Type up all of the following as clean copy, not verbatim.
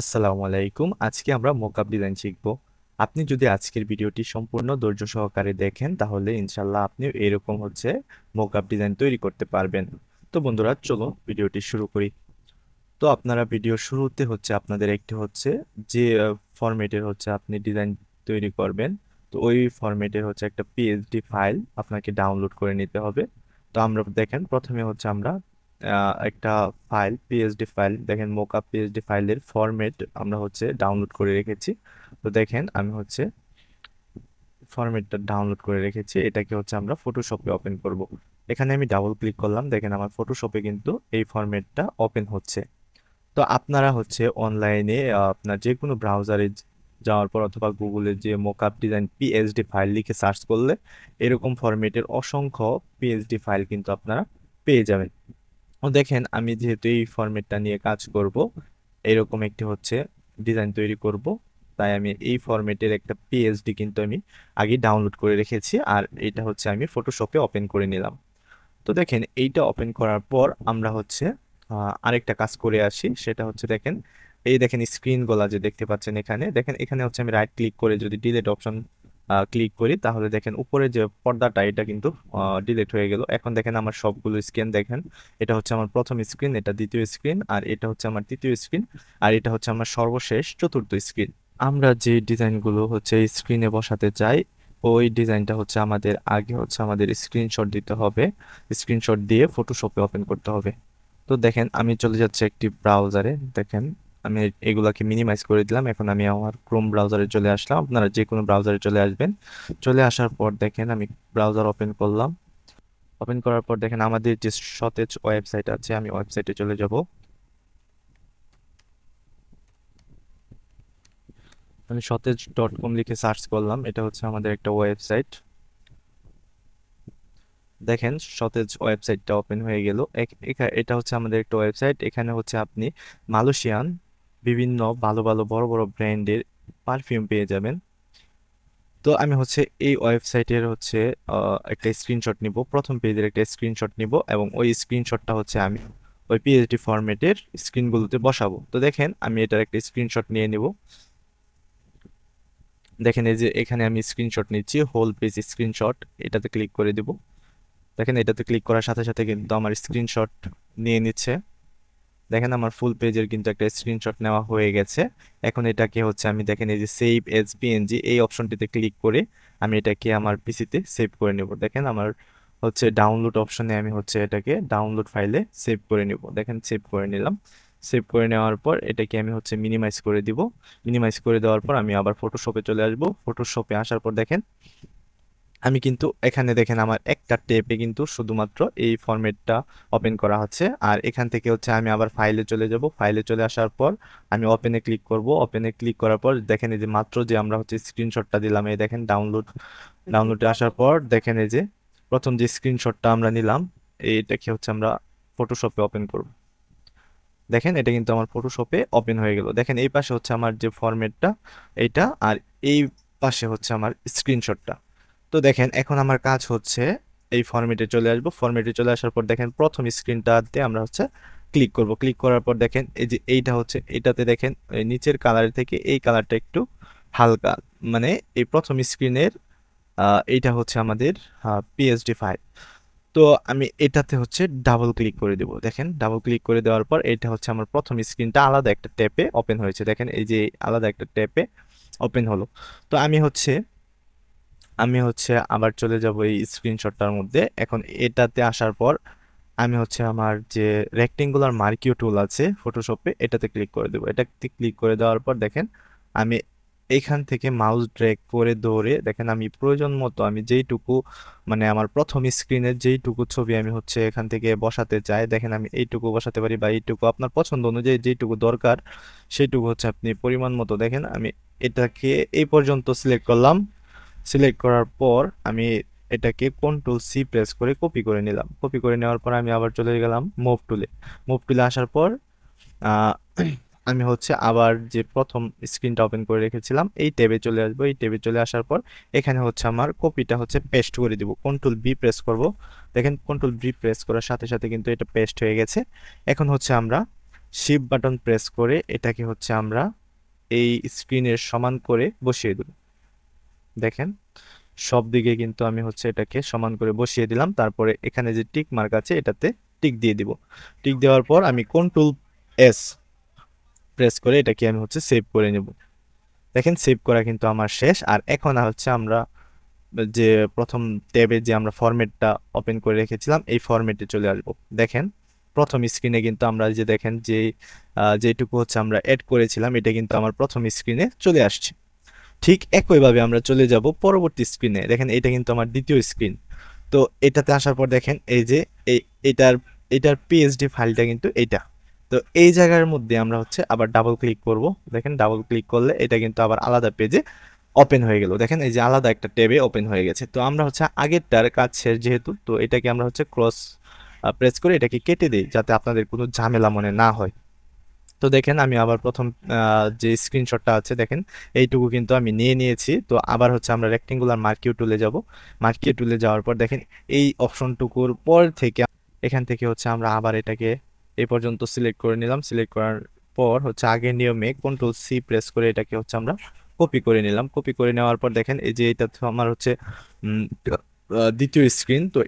আসসালামু আলাইকুম। আজকে আমরা মোকআপ ডিজাইন শিখব। আপনি যদি আজকের ভিডিওটি সম্পূর্ণ ধৈর্য সহকারে দেখেন তাহলে ইনশাল্লাহ আপনি এরকম মোকআপ ডিজাইন তৈরি করতে পারবেন। তো বন্ধুরা চলো ভিডিওটি শুরু করি। তো আপনারা ভিডিও শুরুতে আপনাদের একটি যে ফরম্যাটের আপনি ডিজাইন তৈরি করবেন। তো ওই ফরম্যাটের একটা পিএসডি ফাইল আপনাকে ডাউনলোড করে নিতে হবে। তো আমরা দেখেন প্রথমে আমরা একটা ফাইল পিএসডি ফাইল দেখেন মোকআপ পিএসডি ফাইলের ফরম্যাট আমরা ডাউনলোড করে রেখেছি। তো দেখেন আমি ফরম্যাটটা ডাউনলোড করে রেখেছি, এটাকে আমরা ফটোশপে ওপেন করব। এখানে আমি ডাবল ক্লিক করলাম, দেখেন আমার ফটোশপে কিন্তু এই ফরম্যাটটা ওপেন হচ্ছে। তো আপনারা অনলাইনে আপনার যে কোনো ব্রাউজারে যাওয়ার পর অথবা গুগলে যে মোকআপ ডিজাইন পিএসডি ফাইল লিখে সার্চ করলে এরকম ফরম্যাটের অসংখ্য পিএসডি ফাইল কিন্তু আপনারা পেয়ে যাবেন। ও দেখেন আমি যেহেতু এই ফরম্যাটটা নিয়ে কাজ করব, এরকম একটি ডিজাইন তৈরি করব, তাই আমি এই ফরম্যাটের একটা পিএসডি কিন্তু আমি আগে ডাউনলোড করে রেখেছি আর এটা আমি ফটোশপে ওপেন করে নিলাম। তো দেখেন এইটা ওপেন করার পর আমরা আরেকটা কাজ করে আসি, সেটা দেখেন এই দেখেন স্ক্রিন গুলা যে দেখতে পাচ্ছেন এখানে, দেখেন এখানে আমি রাইট ক্লিক করে যদি ডিলিট অপশন ক্লিক করি তাহলে দেখেন উপরে যে পর্দাটা এটা কিন্তু ডিলিট হয়ে গেল। এখন দেখেন আমার সবগুলো স্ক্রিন দেখেন, এটা আমার প্রথম স্ক্রিন, এটা দ্বিতীয় স্ক্রিন, আর এটা আমার তৃতীয় স্ক্রিন, আর এটা আমার সর্বশেষ চতুর্থ স্ক্রিন। আমরা যে ডিজাইনগুলো স্ক্রিনে বসাতে চাই ওই ডিজাইনটা আমাদের আগে আমাদের স্ক্রিনশট দিতে হবে। স্ক্রিনশট দিয়ে ফটোশপে ওপেন করতে হবে। তো দেখেন আমি চলে যাচ্ছি একটি ব্রাউজারে, দেখেন আমি এগুলাকে মিনিমাইজ করে দিলাম। এখন আমি আমার ক্রোম ব্রাউজারে চলে আসলাম, আপনারা যে কোনো ব্রাউজারে চলে আসবেন। চলে আসার পর দেখেন আমি ব্রাউজার ওপেন করলাম। ওপেন করার পর দেখেন আমাদের যে সতেজ ওয়েবসাইট আছে, আমি ওয়েবসাইটে চলে যাব। আমি সতেজ.com লিখে সার্চ করলাম, এটা আমাদের একটা ওয়েবসাইট। দেখেন সতেজ ওয়েবসাইটটা ওপেন হয়ে গেল। এটা আমাদের একটা ওয়েবসাইট। এখানে আপনি মালয়েশিয়ান বিভিন্ন ভালো ভালো বড় বড় ব্র্যান্ডের পারফিউম পেয়ে যাবেন। তো আমি এই ওয়েবসাইটের একটা স্ক্রিনশট নিব, প্রথম পেজের একটা স্ক্রিনশট নিব এবং ওই স্ক্রিনশটটা আমি ওই পিএইচডি ফরম্যাটের স্ক্রিনগুলোতে বসাবো। তো দেখেন আমি এটার একটা স্ক্রিনশট নিয়ে নিব। দেখেন এই যে এখানে আমি স্ক্রিনশট নিচ্ছি, হোল পেজ স্ক্রিনশট, এটাতে ক্লিক করে দিব। দেখেন এটাতে ক্লিক করার সাথে সাথে কিন্তু আমার স্ক্রিনশট নিয়ে নিচ্ছে। দেখেন আমার ফুল পেজের কিন্তু একটা স্ক্রিনশট নেওয়া হয়ে গেছে। এখন এটাকে আমি দেখেন এই যে সেভ এজ পিএনজি এই অপশনটিতে ক্লিক করে আমি এটাকে আমার পিসিতে সেভ করে নেব। দেখেন আমার ডাউনলোড অপশনে আমি এটাকে ডাউনলোড ফাইলে সেভ করে নিব। দেখেন সেভ করে নিলাম। সেভ করে নেওয়ার পর এটাকে আমি মিনিমাইজ করে দিব। মিনিমাইজ করে দেওয়ার পর আমি আবার ফটোশপে চলে আসব। ফটোশপে আসার পর দেখেন আমি কিন্তু এখানে দেখেন আমার একটা টেপে কিন্তু শুধুমাত্র এই ফরম্যাটটা ওপেন করা হচ্ছে। আর এখান থেকে আমি আবার ফাইলে চলে যাব। ফাইলে চলে আসার পর আমি ওপেনে ক্লিক করব। ওপেনে ক্লিক করার পর দেখেন এই যে মাত্র যে আমরা স্ক্রিনশটটা দিলাম, এই দেখেন ডাউনলোডে আসার পর দেখেন এই যে প্রথম যে স্ক্রিনশটটা আমরা নিলাম এইটাকে আমরা ফটোশপে ওপেন করব। দেখেন এটা কিন্তু আমার ফটোশপে ওপেন হয়ে গেল। দেখেন এই পাশে আমার যে ফরম্যাটটা এইটা, আর এই পাশে আমার স্ক্রিনশটটা। তো দেখেন এখন আমার কাজ এই ফরম্যাটে চলে আসবো। ফরম্যাটে চলে আসার পর দেখেন প্রথম স্ক্রিনটাতে আমরা ক্লিক করব। ক্লিক করার পর দেখেন এই যে এইটা এটাতে দেখেন এই নিচের কালার থেকে এই কালারটা একটু হালকা, মানে এই প্রথম স্ক্রিনের এইটা আমাদের পিএসডি ফাইল। তো আমি এটাতে ডাবল ক্লিক করে দেব। দেখেন ডাবল ক্লিক করে দেওয়ার পর এটা আমার প্রথম স্ক্রিনটা আলাদা একটা ট্যাবে ওপেন হয়েছে। দেখেন এই যে আলাদা একটা ট্যাবে ওপেন হলো। তো আমি আবার চলে যাব এই স্ক্রিনশটটার মধ্যে। এখন এটাতে আসার পর আমি আমার যে রেক্টেঙ্গুলার মার্কিও টুল আছে ফটোশপে এটাতে ক্লিক করে দেবো। এটাতে ক্লিক করে দেওয়ার পর দেখেন আমি এখান থেকে মাউস ড্র্যাগ করে ধরে দেখেন আমি প্রয়োজন মতো আমি যেইটুকু মানে আমার প্রথম স্ক্রিনের যেইটুকু ছবি আমি এখান থেকে বসাতে চাই, দেখেন আমি এইটুকু বসাতে পারি বা এইটুকু আপনার পছন্দ অনুযায়ী যেইটুকু দরকার সেইটুকু আপনি পরিমাণ মতো দেখেন আমি এটাকে এই পর্যন্ত সিলেক্ট করলাম। সিলেক্ট করার পর আমি এটাকে কন্ট্রোল সি প্রেস করে কপি করে নিলাম। কপি করে নেওয়ার পর আমি আবার চলে গেলাম মুভ টুলে। মুভ টুলে আসার পর আহ, আমি আবার যে প্রথম স্ক্রিনটা ওপেন করে রেখেছিলাম এই ট্যাবে চলে আসবো। এই ট্যাবে চলে আসার পর এখানে আমার কপিটা পেস্ট করে দিব। কন্ট্রোল বি প্রেস করব। দেখেন কন্ট্রোল বি প্রেস করার সাথে সাথে কিন্তু এটা পেস্ট হয়ে গেছে। এখন আমরা শিফট বাটন প্রেস করে এটাকে হচ্ছে আমরা এই স্ক্রিনের সমান করে বসিয়ে দেব। দেখেন সব দিকে কিন্তু আমি হচ্ছে এটাকে সমান করে বসিয়ে দিলাম। তারপরে এখানে যে টিক মার্ক আছে এটাতে টিক দিয়ে দিব। টিক দেওয়ার পর আমি কন্ট্রোল এস প্রেস করে এটাকে আমি হচ্ছে সেভ করে নেব। দেখেন সেভ করা কিন্তু আমার শেষ। আর এখন হচ্ছে আমরা যে প্রথম ট্যাবে যে আমরা ফরম্যাটটা ওপেন করে রেখেছিলাম এই ফরম্যাটে চলে আসব। দেখেন প্রথম স্ক্রিনে কিন্তু আমরা যে দেখেন যে যেটুকু হচ্ছে আমরা অ্যাড করেছিলাম এটা কিন্তু আমার প্রথম স্ক্রিনে চলে আসছে। ঠিক একইভাবে আমরা চলে যাব পরবর্তী স্ক্রিনে। দেখেন এটা কিন্তু আমার দ্বিতীয় স্ক্রিন। তো এটাতে আসার পর দেখেন এই যে এই এটার এটার পিএসডি ফাইলটা কিন্তু এইটা। তো এই জায়গার মধ্যে আমরা হচ্ছে আবার ডাবল ক্লিক করব। দেখেন ডাবল ক্লিক করলে এটা কিন্তু আবার আলাদা পেজে ওপেন হয়ে গেল। দেখেন এই যে আলাদা একটা ট্যাবে ওপেন হয়ে গেছে। তো আমরা হচ্ছে আগেরটার কাজ শেষ যেহেতু, তো এটাকে আমরা হচ্ছে ক্রস প্রেস করে এটাকে কেটে দিই যাতে আপনাদের কোনো ঝামেলা মনে না হয়। তো দেখেন আমি আবার প্রথম যে স্ক্রিনশটটা আছে দেখেন এইটুকু কিন্তু আমি নিয়ে নিয়েছি। তো আবার হচ্ছে আমরা রেক্টেঙ্গুলার মার্কিউ টুলে যাব। মার্কিউ টুলে যাওয়ার পর দেখেন এই অপশনটুকুর পর থেকে এখান থেকে হচ্ছে আমরা আবার এটাকে এই পর্যন্ত সিলেক্ট করে নিলাম। সিলেক্ট করার পর হচ্ছে আগের নিয়মে কন্ট্রোল সি প্রেস করে এটাকে হচ্ছে আমরা কপি করে নিলাম। কপি করে নেওয়ার পর দেখেন এই যে এটা তো আমার হচ্ছে উম, দ্বিতীয় স্ক্রিন। তো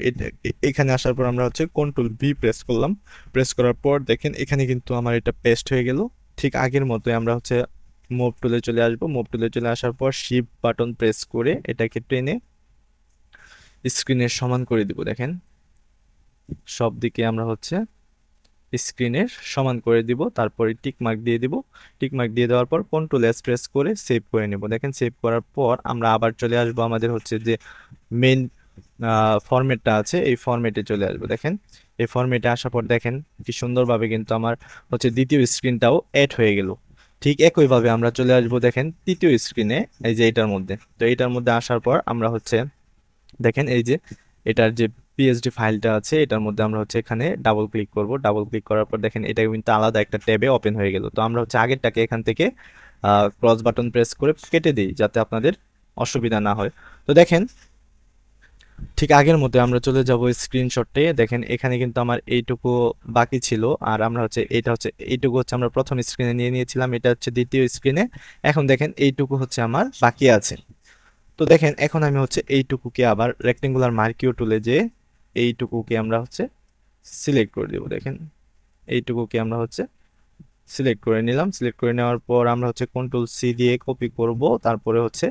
এখানে আসার পর আমরা হচ্ছে কন্ট্রোল ভি প্রেস করলাম। প্রেস করার পর দেখেন এখানে কিন্তু আমার এটা পেস্ট হয়ে গেল। ঠিক আগের মতোই আমরা হচ্ছে মুভ টুলে চলে আসব। মুভ টুলে চলে আসার পর শিফট বাটন প্রেস করে এটাকে টেনে স্ক্রিনের সমান করে দিব। দেখেন সব দিকে আমরা হচ্ছে স্ক্রিনের সমান করে দিব। তারপরে টিক মার্ক দিয়ে দিব। টিক মার্ক দিয়ে দেওয়ার পর কন্ট্রোল এস প্রেস করে সেভ করে নেব। দেখেন সেভ করার পর আমরা আবার চলে আসবো আমাদের হচ্ছে যে মেইন ফরম্যাটটা আছে এই ফরম্যাটে চলে আসবো। দেখেন এই ফরম্যাটে আসার পর দেখেন কি সুন্দরভাবে কিন্তু আমার হচ্ছে দ্বিতীয় স্ক্রিনটাও অ্যাড হয়ে গেল। ঠিক একইভাবে আমরা চলে আসবো দেখেন তৃতীয় স্ক্রিনে এই যে এটার মধ্যে। তো এটার মধ্যে আসার পর আমরা হচ্ছে দেখেন এই যে এটার যে পিএসডি ফাইলটা আছে এটার মধ্যে আমরা হচ্ছে এখানে ডাবল ক্লিক করব। ডাবল ক্লিক করার পর দেখেন এটা কিন্তু আলাদা একটা ট্যাবে ওপেন হয়ে গেল। তো আমরা হচ্ছে আগেরটাকে এখান থেকে ক্রস বাটন প্রেস করে কেটে দিই যাতে আপনাদের অসুবিধা না হয়। তো দেখেন ঠিক আগের মতো আমরা চলে যাব স্ক্রিনশটে। দেখেন এখানে কিন্তু আমার এইটুকু বাকি ছিল। আর আমরা হচ্ছে এটা হচ্ছে এইটুকু হচ্ছে আমরা প্রথম স্ক্রিনে নিয়ে নিয়েছিলাম, এটা হচ্ছে দ্বিতীয় স্ক্রিনে। এখন দেখেন এইটুকু হচ্ছে আমার বাকি আছে। তো দেখেন এখন আমি হচ্ছে এইটুকুকে আবার রেক্টেঙ্গুলার মার্কিও টুলে যে এইটুকুকে আমরা হচ্ছে সিলেক্ট করে দেব। দেখেন এইটুকুকে আমরা হচ্ছে সিলেক্ট করে নিলাম। সিলেক্ট করে নেওয়ার পর আমরা হচ্ছে কন্ট্রোল সি দিয়ে কপি করব। তারপরে হচ্ছে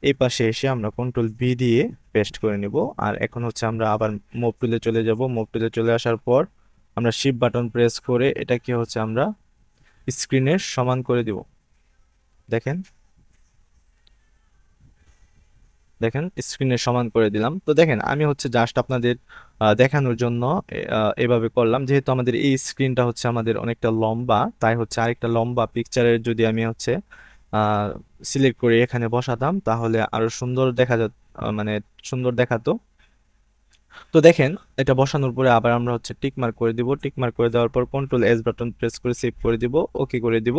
এই পাশে এসে আমরা কন্ট্রোল ভি দিয়ে পেস্ট করে নিব। আর এখন হচ্ছে আমরা আবার মুভ টুলে চলে যাব। মুভ টুলে চলে আসার পর আমরা শিফট বাটন প্রেস করে এটাকে হচ্ছে আমরা স্ক্রিনের সমান করে দিব। দেখেন দেখেন স্ক্রিনের সমান করে দিলাম। তো দেখেন আমি হচ্ছে জাস্ট আপনাদের দেখানোর জন্য এভাবে করলাম। যেহেতু আমাদের এই স্ক্রিনটা হচ্ছে আমাদের অনেকটা লম্বা, তাই হচ্ছে আরেকটা লম্বা পিকচারের যদি আমি হচ্ছে সিলেক্ট করে এখানে বসাতাম তাহলে আরো সুন্দর দেখা যেত, মানে সুন্দর দেখাতো। তো দেখেন এটা বসানোর পরে আবার আমরা হচ্ছে টিক মার্ক করে দিব। টিক মার্ক করে দেওয়ার পর কন্ট্রোল এস বাটন প্রেস করে সেভ করে দিব। ওকে করে দিব।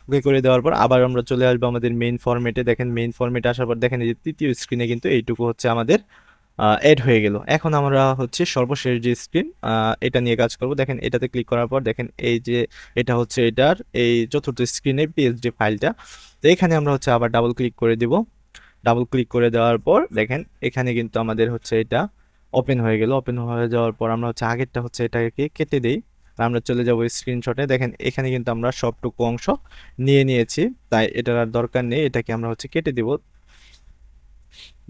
ওকে করে দেওয়ার পর আবার আমরা চলে আসবো আমাদের মেইন ফরম্যাটে। দেখেন মেইন ফরম্যাটে আসার পর দেখেন এই যে তৃতীয় স্ক্রিনে কিন্তু এইটুকু হচ্ছে আমাদের এড হয়ে গেল। এখন আমরা হচ্ছে সর্বশেষ যে স্ক্রিন এটা নিয়ে কাজ করব। দেখেন এটাতে ক্লিক করার পর দেখেন এই যে এটা হচ্ছে এটার এই চতুর্থ স্ক্রিনে পিএসডি ফাইলটা। তো এখানে আমরা হচ্ছে আবার ডাবল ক্লিক করে দিব। ডাবল ক্লিক করে দেওয়ার পর দেখেন এখানে কিন্তু আমাদের হচ্ছে এটা ওপেন হয়ে গেল। ওপেন হয়ে যাওয়ার পর আমরা হচ্ছে আগেরটা হচ্ছে এটাকে কেটে দেই। আমরা চলে যাব স্ক্রিনশটে। দেখেন এখানে কিন্তু আমরা সবটুকু অংশ নিয়ে নিয়েছি, তাই এটার আর দরকার নেই। এটাকে আমরা হচ্ছে কেটে দিব।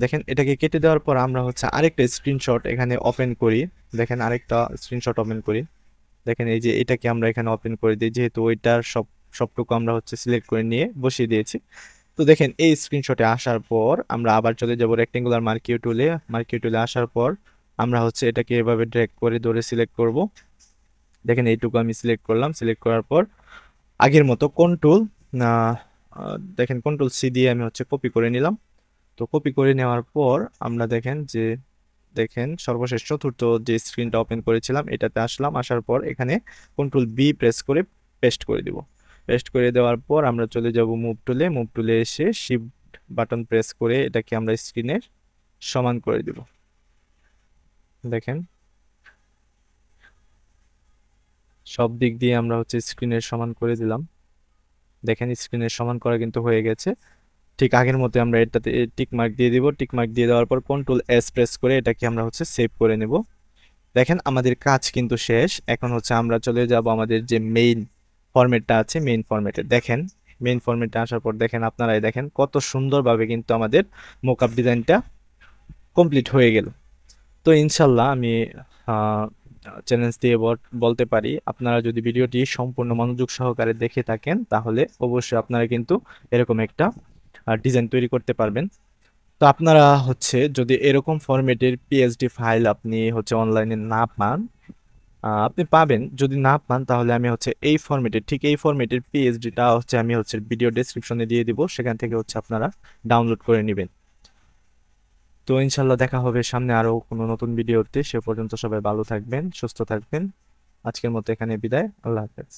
দেখেন এটাকে কেটে দেওয়ার পর আমরা হচ্ছে আরেকটা স্ক্রিনশট এখানে ওপেন করি। দেখেন আরেকটা স্ক্রিনশট ওপেন করি। দেখেন এই যে এটাকে আমরা এখানে ওপেন করে দিই, যেহেতু ওইটার সবটুকু আমরা হচ্ছে সিলেক্ট করে নিয়ে বসিয়ে দিয়েছি। তো দেখেন এই স্ক্রিনশটে আসার পর আমরা আবার চলে যাব রেক্টেঙ্গুলার মার্কিউ টুলে। মার্কিউ টুলে আসার পর আমরা হচ্ছে এটাকে এভাবে ড্র্যাগ করে ধরে সিলেক্ট করব। দেখেন এইটুকু আমি সিলেক্ট করলাম। সিলেক্ট করার পর আগের মতো কন্ট্রোল দেখেন কন্ট্রোল সি দিয়ে আমি হচ্ছে কপি করে নিলাম। তো কপি করে নেওয়ার পর আমরা দেখেন যে দেখেন সর্বশেষ চতুর্থ যে স্ক্রিনটা ওপেন করেছিলাম এটাতে আসলাম। আসার পর এখানে কন্ট্রোল বি প্রেস করে পেস্ট করে দিব। পেস্ট করে দেওয়ার পর আমরা চলে যাব মুভ টুলে। মুভ টুলে এসে শিফট বাটন প্রেস করে এটাকে আমরা স্ক্রিনের সমান করে দিব। দেখেন সব দিক দিয়ে আমরা হচ্ছে স্ক্রিনের সমান করে দিলাম। দেখেন স্ক্রিনের সমান করা কিন্তু হয়ে গেছে। ঠিক আগের মতো আমরা এটাতে টিক মার্ক দিয়ে দিব। টিক মার্ক দিয়ে দেওয়ার পর কন্ট্রোল এস প্রেস করে এটাকে আমরা হচ্ছে সেভ করে নেব। দেখেন আমাদের কাজ কিন্তু শেষ। এখন হচ্ছে আমরা চলে যাব আমাদের যে মেইন ফরম্যাটটা আছে, মেইন ফরম্যাটে। দেখেন মেইন ফরম্যাটে আসার পর দেখেন আপনারাই দেখেন কত সুন্দরভাবে কিন্তু আমাদের মোকআপ ডিজাইনটা কমপ্লিট হয়ে গেল। তো ইনশাল্লাহ আমি চ্যালেঞ্জ দিয়ে বলতে পারি, আপনারা যদি ভিডিওটি সম্পূর্ণ মনোযোগ সহকারে দেখে থাকেন তাহলে অবশ্যই আপনারা কিন্তু এরকম একটা ডিজাইন তৈরি করতে পারবেন। তো আপনারা হচ্ছে যদি এরকম ফরম্যাটের পিএসডি ফাইল আপনি হচ্ছে অনলাইনে না পান, আপনি পাবেন, যদি না পান তাহলে আমি হচ্ছে এই ফরম্যাটের ঠিক এই ফরম্যাটের পিএসডিটা হচ্ছে আমি হচ্ছে ভিডিও ডেসক্রিপশনে দিয়ে দিব, সেখান থেকে হচ্ছে আপনারা ডাউনলোড করে নেবেন। তো ইনশাল্লাহ দেখা হবে সামনে আরো কোনো নতুন ভিডিওতে। সে পর্যন্ত সবাই ভালো থাকবেন, সুস্থ থাকবেন। আজকের মতো এখানে বিদায়। আল্লাহ হাফেজ।